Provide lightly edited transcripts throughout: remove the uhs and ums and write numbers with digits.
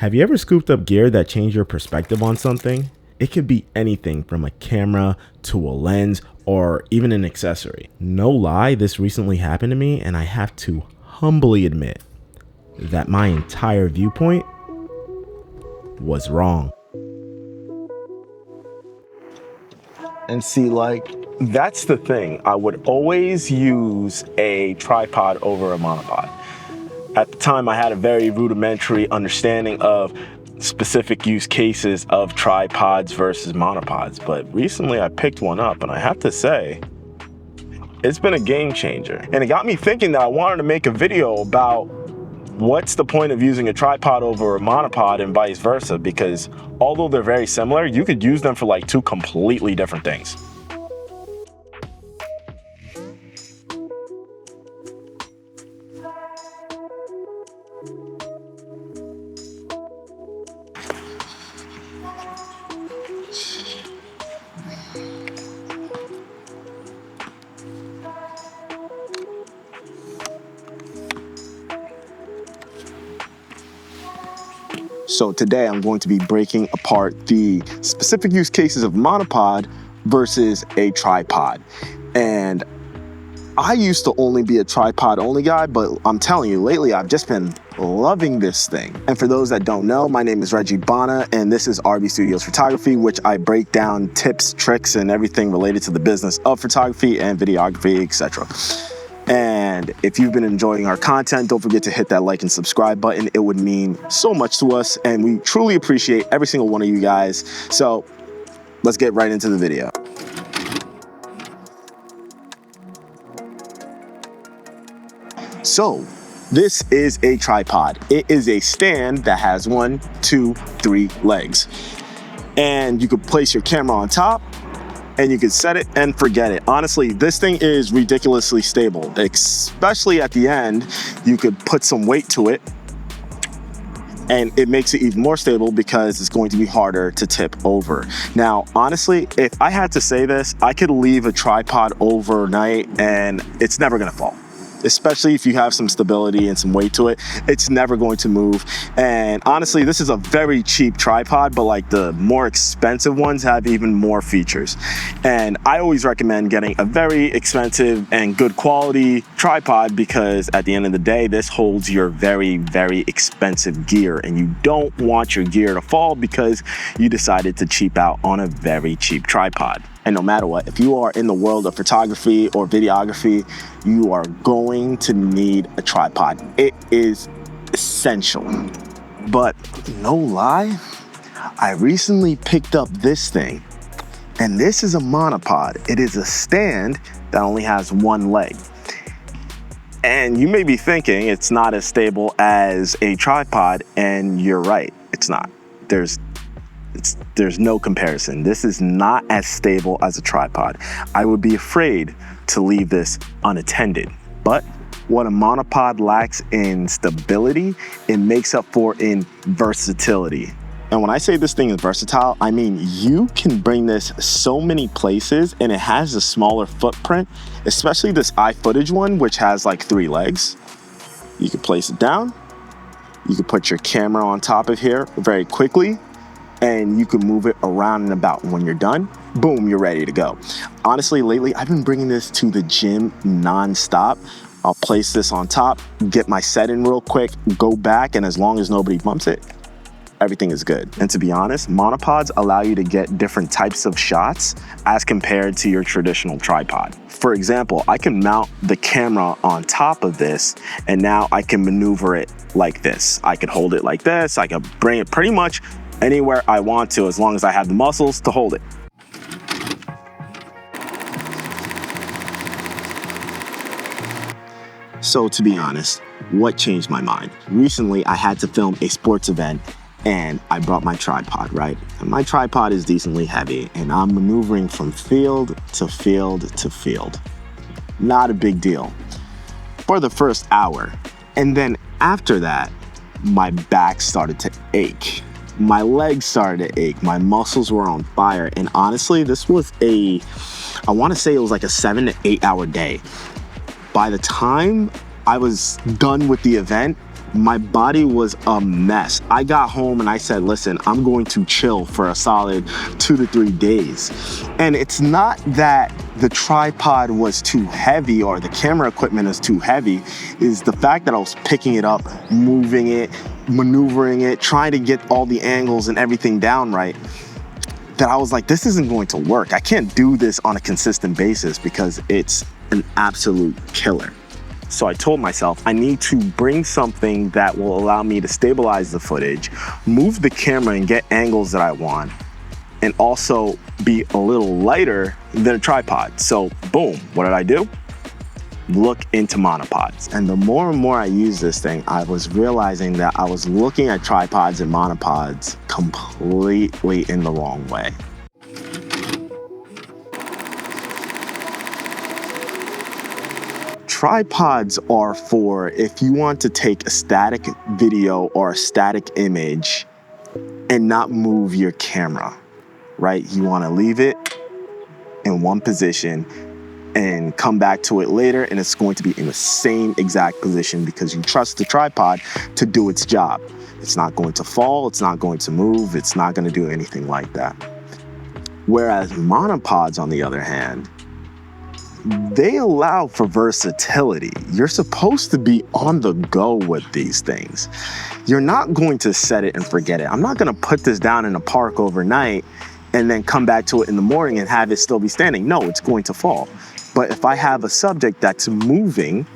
Have you ever scooped up gear that changed your perspective on something? It could be anything from a camera to a lens or even an accessory. No lie, this recently happened to me, and I have to humbly admit that my entire viewpoint was wrong. And see, like, that's the thing. I would always use a tripod over a monopod. At the time, I had a very rudimentary understanding of specific use cases of tripods versus monopods, but recently I picked one up, and I have to say, it's been a game changer. And it got me thinking that I wanted to make a video about what's the point of using a tripod over a monopod and vice versa, because although they're very similar, you could use them for like two completely different things. So today I'm going to be breaking apart the specific use cases of monopod versus a tripod. And I used to only be a tripod only guy, but I'm telling you, lately I've just been loving this thing. And for those that don't know, my name is Reggie Bana, and this is RB Studios Photography, which I break down tips, tricks, and everything related to the business of photography and videography, etc. And if you've been enjoying our content, don't forget to hit that like and subscribe button. It would mean so much to us, and we truly appreciate every single one of you guys. So let's get right into the video. So this is a tripod. It is a stand that has 1, 2, 3 legs. And you could place your camera on top, and you can set it and forget it. Honestly, this thing is ridiculously stable, especially at the end. You could put some weight to it, and it makes it even more stable because it's going to be harder to tip over. Now, honestly, if I had to say this, I could leave a tripod overnight and it's never gonna fall. Especially if you have some stability and some weight to it, it's never going to move. And honestly, this is a very cheap tripod, but like the more expensive ones have even more features. And I always recommend getting a very expensive and good quality tripod, because at the end of the day, this holds your very, very expensive gear, and you don't want your gear to fall because you decided to cheap out on a very cheap tripod. And no matter what, if you are in the world of photography or videography, you are going to need a tripod. It is essential. But no lie, I recently picked up this thing, and this is a monopod. It is a stand that only has 1 leg. And you may be thinking it's not as stable as a tripod, and you're right, it's not. There's no comparison. This is not as stable as a tripod. I would be afraid to leave this unattended. But what a monopod lacks in stability, it makes up for in versatility. And when I say this thing is versatile, I mean you can bring this so many places, and it has a smaller footprint, especially this iFootage one, which has like 3 legs. You can place it down. You can put your camera on top of here very quickly, and you can move it around and about. And when you're done, boom, you're ready to go. Honestly, lately, I've been bringing this to the gym nonstop. I'll place this on top, get my set in real quick, go back, and as long as nobody bumps it, everything is good. And to be honest, monopods allow you to get different types of shots as compared to your traditional tripod. For example, I can mount the camera on top of this, and now I can maneuver it like this. I can hold it like this. I can bring it pretty much anywhere I want to, as long as I have the muscles to hold it. So to be honest, what changed my mind? Recently, I had to film a sports event, and I brought my tripod, right? And my tripod is decently heavy, and I'm maneuvering from field to field to field. Not a big deal for the first hour. And then after that, my back started to ache. My legs started to ache. My muscles were on fire. And honestly, this was I want to say it was like a 7 to 8 hour day. By the time I was done with the event, My body was a mess. I got home and I said, listen, I'm going to chill for a solid 2 to 3 days. And it's not that the tripod was too heavy or the camera equipment is too heavy, is the fact that I was picking it up, moving it, maneuvering it, trying to get all the angles and everything down right, that I was like, this isn't going to work. I can't do this on a consistent basis because it's an absolute killer. So I told myself I need to bring something that will allow me to stabilize the footage, move the camera and get angles that I want, and also be a little lighter than a tripod. So boom, what did I do? Look into monopods. And the more and more I use this thing, I was realizing that I was looking at tripods and monopods completely in the wrong way. Tripods are for if you want to take a static video or a static image and not move your camera, right? You want to leave it in one position and come back to it later, and it's going to be in the same exact position because you trust the tripod to do its job. It's not going to fall, it's not going to move, it's not going to do anything like that. Whereas monopods, on the other hand, they allow for versatility. You're supposed to be on the go with these things. You're not going to set it and forget it. I'm not going to put this down in a park overnight and then come back to it in the morning and have it still be standing. No, it's going to fall. But if I have a subject that's moving,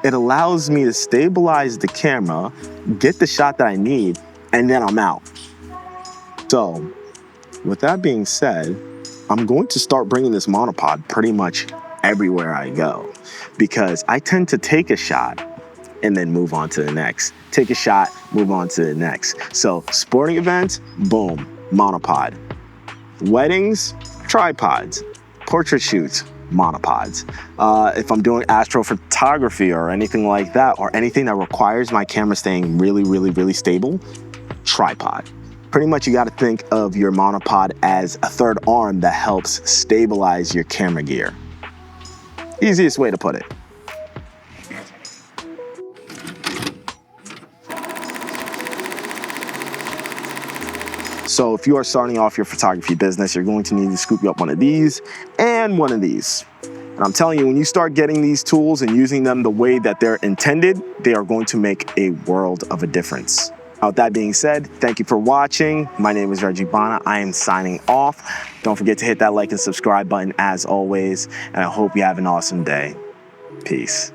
it allows me to stabilize the camera, get the shot that I need, and then I'm out. So, with that being said, I'm going to start bringing this monopod pretty much everywhere I go, because I tend to take a shot and then move on to the next. Take a shot, move on to the next. So sporting events, boom, monopod. Weddings, tripods. Portrait shoots, monopods. If I'm doing astrophotography or anything like that, or anything that requires my camera staying really, really, really stable, tripod. Pretty much you got to think of your monopod as a third arm that helps stabilize your camera gear. Easiest way to put it. So if you are starting off your photography business, you're going to need to scoop you up one of these and one of these. And I'm telling you, when you start getting these tools and using them the way that they're intended, they are going to make a world of a difference. With that being said, thank you for watching. My name is Reggie Bana. I am signing off. Don't forget to hit that like and subscribe button as always. And I hope you have an awesome day. Peace.